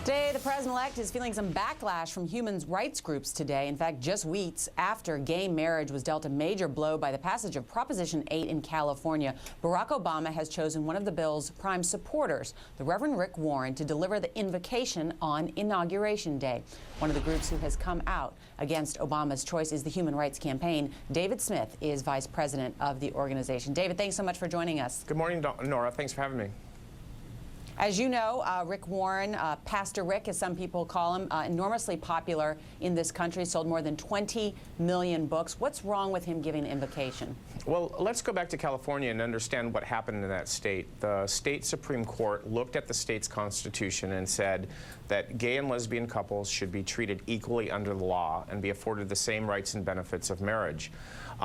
Today, the president-elect is feeling some backlash from human rights groups today. In fact, just weeks after gay marriage was dealt a major blow by the passage of Proposition 8 in California, Barack Obama has chosen one of the bill's prime supporters, the Reverend Rick Warren, to deliver the invocation on Inauguration Day. One of the groups who has come out against Obama's choice is the Human Rights Campaign. David Smith is vice president of the organization. David, thanks so much for joining us. Good morning, Nora. Thanks for having me. As you know, Rick Warren, Pastor Rick, as some people call him, enormously popular in this country, sold more than 20 million books. What's wrong with him giving an invocation? Well, let's go back to California and understand what happened in that state. The state Supreme Court looked at the state's constitution and said that gay and lesbian couples should be treated equally under the law and be afforded the same rights and benefits of marriage.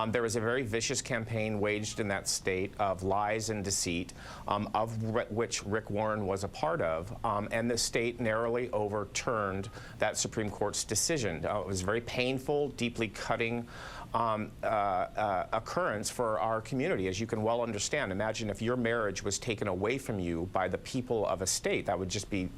There was a very vicious campaign waged in that state of lies and deceit, of which Rick Warren was a part of, and the state narrowly overturned that Supreme Court's decision. It was a very painful, deeply cutting occurrence for our community, as you can well understand. Imagine if your marriage was taken away from you by the people of a state. That would just be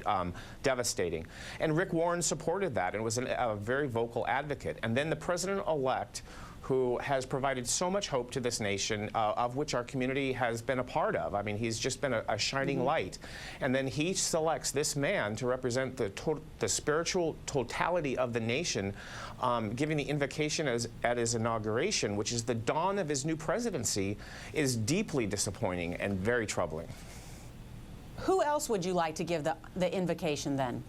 devastating. And Rick Warren supported that and was a very vocal advocate. And then the president-elect, who has provided so much hope to this nation, of which our community has been a part of. I mean, he's just been a shining light. And then he selects this man to represent the spiritual totality of the nation, giving the invocation at his inauguration, which is the dawn of his new presidency, is deeply disappointing and very troubling. Who else would you like to give the invocation then?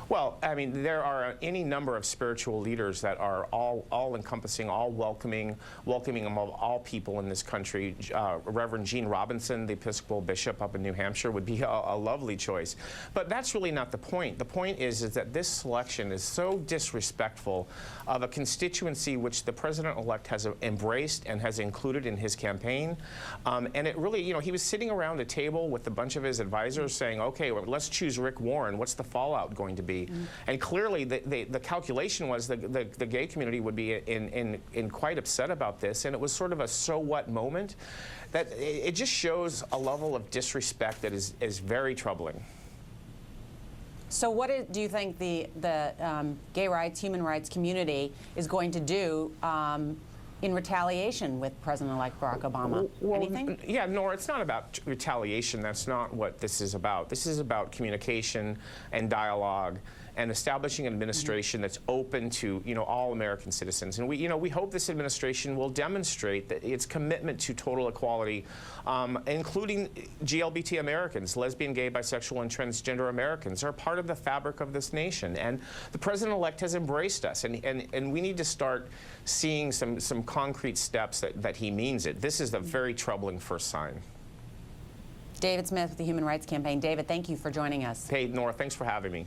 Well, I mean, there are any number of spiritual leaders that are all-encompassing, all welcoming of all people in this country. Reverend Gene Robinson, the Episcopal Bishop up in New Hampshire, would be a lovely choice. But that's really not the point. The point is that this selection is so disrespectful of a constituency which the president-elect has embraced and has included in his campaign. And it really, you know, he was sitting around a table with a bunch of his advisors saying, okay, well, let's choose Rick Warren. What's the fallout going to be? And clearly the calculation was the gay community would be in quite upset about this, and it was sort of a so what moment that it just shows a level of disrespect that is very troubling. So what do you think the gay rights, human rights community is going to do in retaliation with President-elect Barack Obama? Well, anything? Yeah, Nora, it's not about retaliation. That's not what this is about. This is about communication and dialogue and establishing an administration that's open to, you know, all American citizens. And we hope this administration will demonstrate that its commitment to total equality, including GLBT Americans, lesbian, gay, bisexual, and transgender Americans, are part of the fabric of this nation. And the president-elect has embraced us, and we need to start seeing some concrete steps that he means it. This is a very troubling first sign. David Smith with the Human Rights Campaign. David, thank you for joining us. Hey, Nora, thanks for having me.